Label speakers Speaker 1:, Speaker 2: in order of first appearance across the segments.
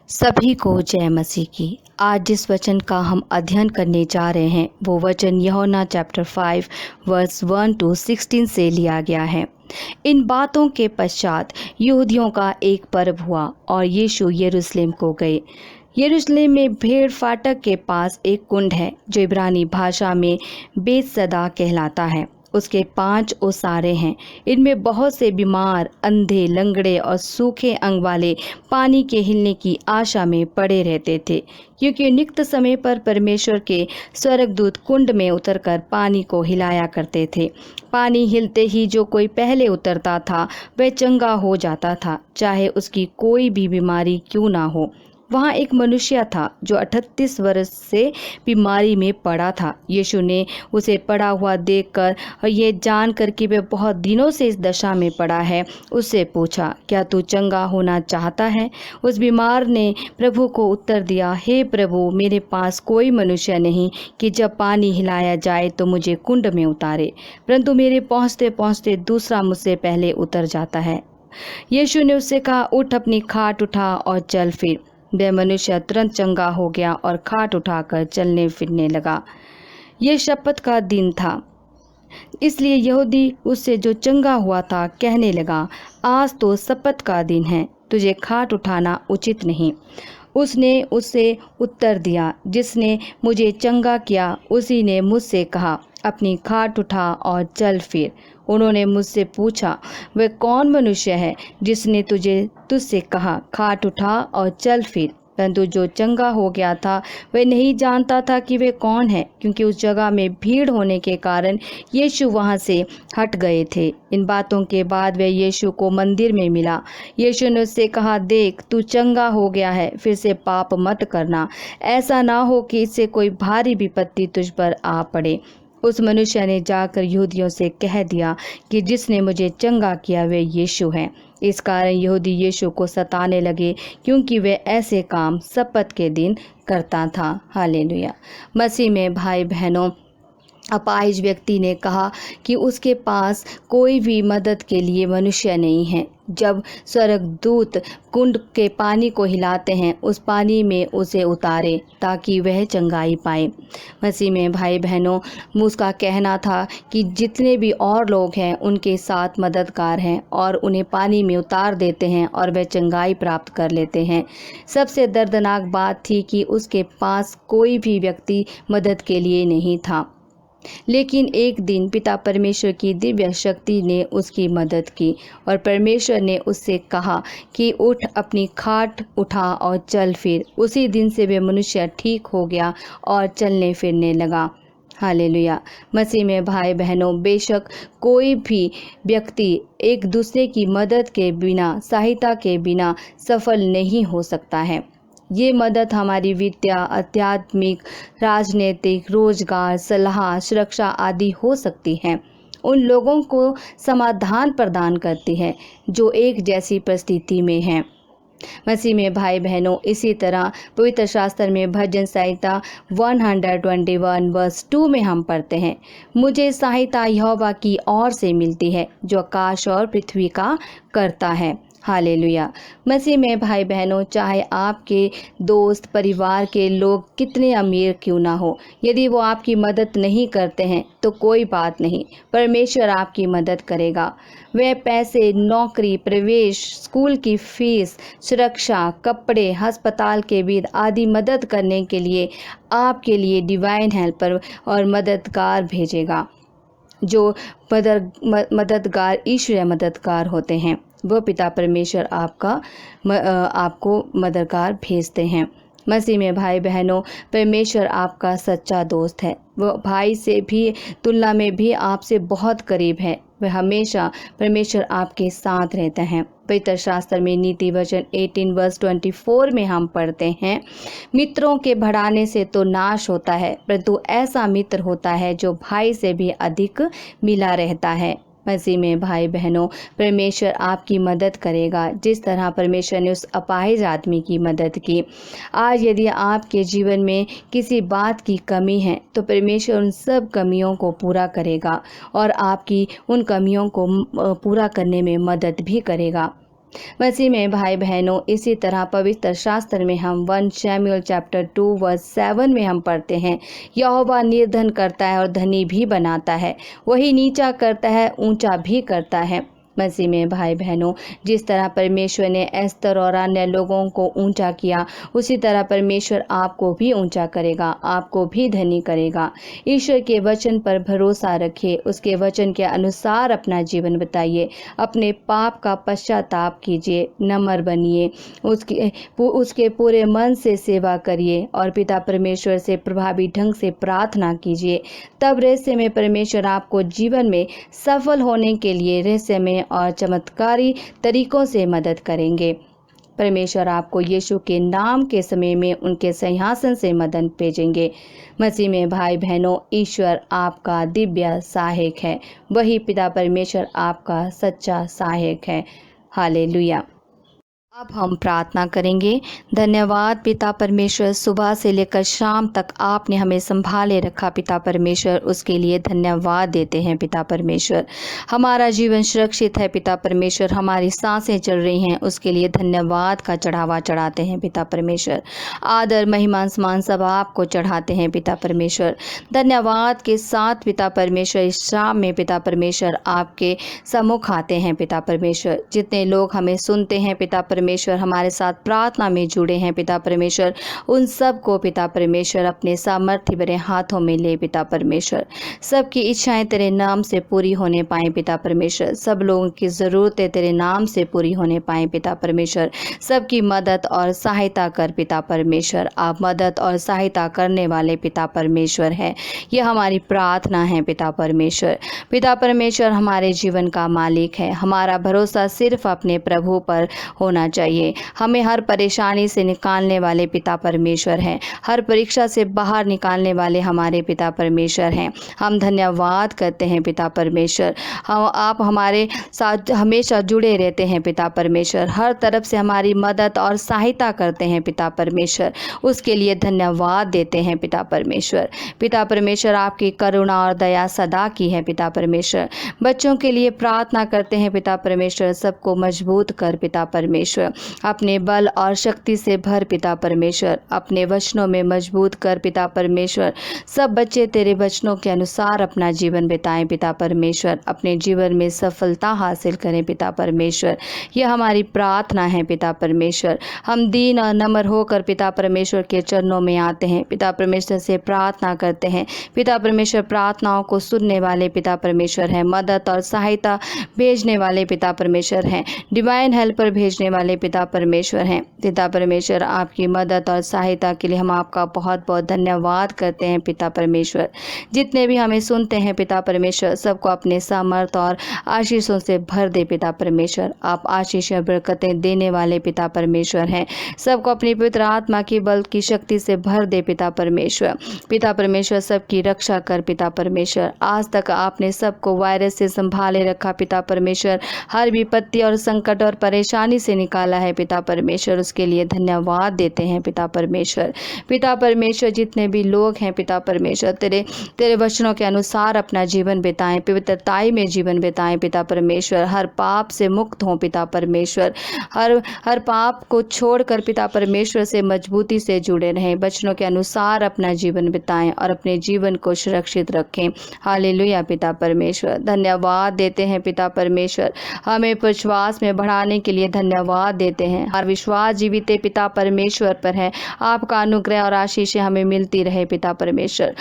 Speaker 1: सभी को जय मसीह की। आज जिस वचन का हम अध्ययन करने जा रहे हैं वो वचन यूहन्ना चैप्टर 5 वर्स 1 to 16 से लिया गया है। इन बातों के पश्चात यहूदियों का एक पर्व हुआ और यीशु यरूशलेम को गए। यरूशलेम में भेड़ फाटक के पास एक कुंड है जो इब्रानी भाषा में बेतसदा कहलाता है। उसके 5 ओसारे हैं। इनमें बहुत से बीमार, अंधे, लंगड़े और सूखे अंग वाले पानी के हिलने की आशा में पड़े रहते थे, क्योंकि निक्त समय पर परमेश्वर के स्वर्गदूत कुंड में उतरकर पानी को हिलाया करते थे। पानी हिलते ही जो कोई पहले उतरता था वह चंगा हो जाता था, चाहे उसकी कोई भी बीमारी क्यों ना हो। वहाँ एक मनुष्य था जो 38 वर्ष से बीमारी में पड़ा था। यीशु ने उसे पड़ा हुआ देखकर और ये जानकर कि वह बहुत दिनों से इस दशा में पड़ा है, उससे पूछा, क्या तू चंगा होना चाहता है? उस बीमार ने प्रभु को उत्तर दिया, हे प्रभु, मेरे पास कोई मनुष्य नहीं कि जब पानी हिलाया जाए तो मुझे कुंड में उतारे, परंतु मेरे पहुँचते पहुँचते दूसरा मुझसे पहले उतर जाता है। यीशु ने उससे कहा, उठ, अपनी खाट उठा और चल फिर। वह मनुष्य तुरंत चंगा हो गया और खाट उठाकर चलने फिरने लगा। यह शपथ का दिन था, इसलिए यहूदी उससे जो चंगा हुआ था कहने लगा, आज तो शपथ का दिन है, तुझे खाट उठाना उचित नहीं। उसने उससे उत्तर दिया, जिसने मुझे चंगा किया उसी ने मुझसे कहा, अपनी खाट उठा और चल फिर। उन्होंने मुझसे पूछा, वह कौन मनुष्य है जिसने तुझसे कहा, खाट उठा और चल फिर? परंतु जो चंगा हो गया था वह नहीं जानता था कि वे कौन है, क्योंकि उस जगह में भीड़ होने के कारण यीशु वहां से हट गए थे। इन बातों के बाद वह यीशु को मंदिर में मिला। यीशु ने उससे कहा, देख, तू चंगा हो गया है, फिर से पाप मत करना, ऐसा ना हो कि इससे कोई भारी विपत्ति तुझ पर आ पड़े। उस मनुष्य ने जाकर यहूदियों से कह दिया कि जिसने मुझे चंगा किया वे यीशु है। इस कारण यहूदी यीशु को सताने लगे, क्योंकि वे ऐसे काम शपथ के दिन करता था। हालेलुया। मसीह में भाई बहनों, अपाहिज व्यक्ति ने कहा कि उसके पास कोई भी मदद के लिए मनुष्य नहीं है। जब स्वर्गदूत कुंड के पानी को हिलाते हैं, उस पानी में उसे उतारे ताकि वह चंगाई पाए। मसीह में भाई बहनों, उसका कहना था कि जितने भी और लोग हैं उनके साथ मददगार हैं और उन्हें पानी में उतार देते हैं और वह चंगाई प्राप्त कर लेते हैं। सबसे दर्दनाक बात थी कि उसके पास कोई भी व्यक्ति मदद के लिए नहीं था, लेकिन एक दिन पिता परमेश्वर की दिव्य शक्ति ने उसकी मदद की और परमेश्वर ने उससे कहा कि उठ, अपनी खाट उठा और चल फिर। उसी दिन से वह मनुष्य ठीक हो गया और चलने फिरने लगा। हालेलुया। मसीह में भाई बहनों, बेशक कोई भी व्यक्ति एक दूसरे की मदद के बिना, सहायता के बिना सफल नहीं हो सकता है। ये मदद हमारी विद्या, आध्यात्मिक, राजनीतिक, रोजगार, सलाह, सुरक्षा आदि हो सकती है। उन लोगों को समाधान प्रदान करती है जो एक जैसी परिस्थिति में हैं। मसीह में भाई बहनों, इसी तरह पवित्र शास्त्र में भजन संहिता 121 वर्स 2 में हम पढ़ते हैं, मुझे सहायता यहोवा की ओर से मिलती है जो आकाश और पृथ्वी का करता है। हालेलुया। मसीह में भाई बहनों, चाहे आपके दोस्त, परिवार के लोग कितने अमीर क्यों ना हो, यदि वो आपकी मदद नहीं करते हैं तो कोई बात नहीं, परमेश्वर आपकी मदद करेगा। वह पैसे, नौकरी, प्रवेश, स्कूल की फीस, सुरक्षा, कपड़े, अस्पताल के बिल आदि मदद करने के लिए आपके लिए डिवाइन हेल्पर और मददगार भेजेगा। जो मददगार ईश्वरीय मददगार होते हैं, वो पिता परमेश्वर आपको मददगार भेजते हैं। मसीह में भाई बहनों, परमेश्वर आपका सच्चा दोस्त है। वो भाई से भी तुलना में भी आपसे बहुत करीब है। वह हमेशा परमेश्वर आपके साथ रहते हैं। पवित्र शास्त्र में नीति वचन 18 वर्स 24 में हम पढ़ते हैं, मित्रों के बढ़ाने से तो नाश होता है, परंतु ऐसा मित्र होता है जो भाई से भी अधिक मिला रहता है। मसीह में भाई बहनों, परमेश्वर आपकी मदद करेगा जिस तरह परमेश्वर ने उस अपाहिज आदमी की मदद की। आज यदि आपके जीवन में किसी बात की कमी है तो परमेश्वर उन सब कमियों को पूरा करेगा और आपकी उन कमियों को पूरा करने में मदद भी करेगा। मसीह में भाई बहनों, इसी तरह पवित्र शास्त्र में हम 1 शमूएल चैप्टर 2 वर्स 7 में हम पढ़ते हैं, यहोवा निर्धन करता है और धनी भी बनाता है, वही नीचा करता है ऊंचा भी करता है। मसीह में भाई बहनों, जिस तरह परमेश्वर ने एस्तर और अन्य लोगों को ऊंचा किया, उसी तरह परमेश्वर आपको भी ऊंचा करेगा, आपको भी धनी करेगा। ईश्वर के वचन पर भरोसा रखिए, उसके वचन के अनुसार अपना जीवन बिताइए, अपने पाप का पश्चाताप कीजिए, नम्र बनिए, उसके पूरे मन से सेवा करिए और पिता परमेश्वर से प्रभावी ढंग से प्रार्थना कीजिए। तब रहस्य में परमेश्वर आपको जीवन में सफल होने के लिए रहस्य में और चमत्कारी तरीकों से मदद करेंगे। परमेश्वर आपको यीशु के नाम के समय में उनके सिंहासन से मदद भेजेंगे। मसीह में भाई बहनों, ईश्वर आपका दिव्य सहायक है, वही पिता परमेश्वर आपका सच्चा सहायक है। हालेलुया। अब हम प्रार्थना करेंगे। धन्यवाद पिता परमेश्वर, सुबह से लेकर शाम तक आपने हमें संभाले रखा पिता परमेश्वर, उसके लिए धन्यवाद देते हैं पिता परमेश्वर। हमारा जीवन सुरक्षित है पिता परमेश्वर, हमारी सांसें चल रही हैं, उसके लिए धन्यवाद का चढ़ावा चढ़ाते हैं पिता परमेश्वर। आदर महिमा सम्मान सब आपको चढ़ाते हैं पिता परमेश्वर। धन्यवाद के साथ पिता परमेश्वर इस शाम में पिता परमेश्वर आपके सम्मुख आते हैं पिता परमेश्वर। जितने लोग हमें सुनते हैं पिता परमेश्वर, हमारे साथ प्रार्थना में जुड़े हैं पिता परमेश्वर, उन सब को पिता परमेश्वर अपने सामर्थ्य भरे हाथों में ले पिता परमेश्वर। सबकी इच्छाएं तेरे नाम से पूरी होने पाएं पिता परमेश्वर, सब लोगों की ज़रूरतें तेरे नाम से पूरी होने पाएं पिता परमेश्वर। सबकी मदद और सहायता कर पिता परमेश्वर, आप मदद और सहायता करने वाले पिता परमेश्वर है। यह हमारी प्रार्थना है पिता परमेश्वर। पिता परमेश्वर हमारे जीवन का मालिक है, हमारा भरोसा सिर्फ अपने प्रभु पर होना चाहिए। हमें हर परेशानी से निकालने वाले पिता परमेश्वर हैं, हर परीक्षा से बाहर निकालने वाले हमारे पिता परमेश्वर हैं। हम धन्यवाद करते हैं पिता परमेश्वर, आप हमारे साथ हमेशा जुड़े रहते हैं पिता परमेश्वर, हर तरफ से हमारी मदद और सहायता करते हैं पिता परमेश्वर, उसके लिए धन्यवाद देते हैं पिता परमेश्वर। पिता परमेश्वर आपकी करुणा और दया सदा की है पिता परमेश्वर। बच्चों के लिए प्रार्थना करते हैं पिता परमेश्वर, सबको मजबूत कर पिता परमेश्वर, अपने बल और शक्ति से भर पिता परमेश्वर, अपने वचनों में मजबूत कर पिता परमेश्वर। सब बच्चे तेरे वचनों के अनुसार अपना जीवन बिताएं पिता परमेश्वर, अपने जीवन में सफलता हासिल करें पिता परमेश्वर। यह हमारी प्रार्थना है पिता परमेश्वर। हम दीन और नम्र होकर पिता परमेश्वर के चरणों में आते हैं, पिता परमेश्वर से प्रार्थना करते हैं। पिता परमेश्वर प्रार्थनाओं को सुनने वाले पिता परमेश्वर हैं, मदद और सहायता भेजने वाले पिता परमेश्वर हैं, डिवाइन हेल्पर भेजने वाले पिता परमेश्वर हैं। पिता परमेश्वर आपकी मदद और सहायता के लिए हम आपका बहुत बहुत धन्यवाद करते हैं पिता परमेश्वर। जितने भी हमें सुनते हैं पिता परमेश्वर, सबको अपने सामर्थ और आशीषों से भर दे पिता परमेश्वर। आप आशीष और बरकतें देने वाले पिता परमेश्वर हैं, सबको अपनी पवित्र आत्मा की बल की शक्ति से भर दे पिता परमेश्वर। पिता परमेश्वर सबकी रक्षा कर पिता परमेश्वर। आज तक आपने सबको वायरस से संभाले रखा पिता परमेश्वर, हर विपत्ति और संकट और परेशानी से निकाला है पिता परमेश्वर, उसके लिए धन्यवाद देते हैं पिता परमेश्वर। पिता परमेश्वर जितने भी लोग हैं पिता परमेश्वर, तेरे वचनों के अनुसार अपना जीवन बिताएं, पवित्रताई में जीवन बिताएं पिता परमेश्वर। हर पाप से मुक्त हों पिता परमेश्वर, हर पाप को छोड़कर पिता परमेश्वर से मजबूती से जुड़े रहें, वचनों के अनुसार अपना जीवन बिताएं और अपने जीवन को सुरक्षित रखें। हालेलुया पिता परमेश्वर, धन्यवाद देते हैं पिता परमेश्वर। हमें विश्वास में बढ़ाने के लिए धन्यवाद देते हैं। हर विश्वास जीवित पिता परमेश्वर पर है, आपका अनुग्रह और आशीष हमें मिलती रहे पिता परमेश्वर।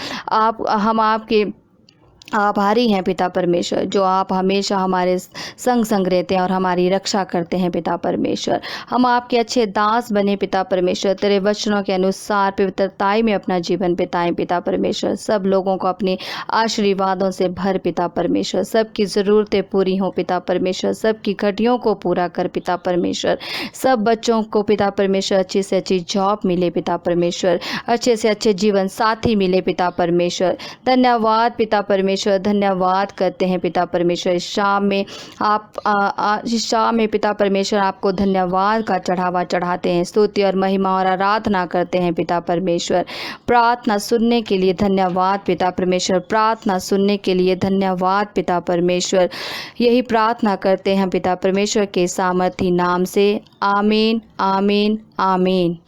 Speaker 1: हम आपके आभारी हैं पिता परमेश्वर, जो आप हमेशा हमारे संग रहते हैं और हमारी रक्षा करते हैं पिता परमेश्वर। हम आपके अच्छे दास बने पिता परमेश्वर, तेरे वचनों के अनुसार पवित्रताई में अपना जीवन बिताएं पिता परमेश्वर। सब लोगों को अपने आशीर्वादों से भर पिता परमेश्वर, सबकी ज़रूरतें पूरी हों पिता परमेश्वर, सबकी घटियों को पूरा कर पिता परमेश्वर। सब बच्चों को पिता परमेश्वर अच्छी से अच्छी जॉब मिले पिता परमेश्वर, अच्छे से अच्छे जीवन साथी मिले पिता परमेश्वर। धन्यवाद पिता परमेश्वर परमेश्वर धन्यवाद करते हैं पिता परमेश्वर। इस शाम में पिता परमेश्वर आपको धन्यवाद का चढ़ावा चढ़ाते हैं, स्तुति और महिमा और आराधना करते हैं पिता परमेश्वर। प्रार्थना सुनने के लिए धन्यवाद पिता परमेश्वर, प्रार्थना सुनने के लिए धन्यवाद पिता परमेश्वर। यही प्रार्थना करते हैं पिता परमेश्वर के सामर्थी नाम से। आमीन, आमीन, आमीन।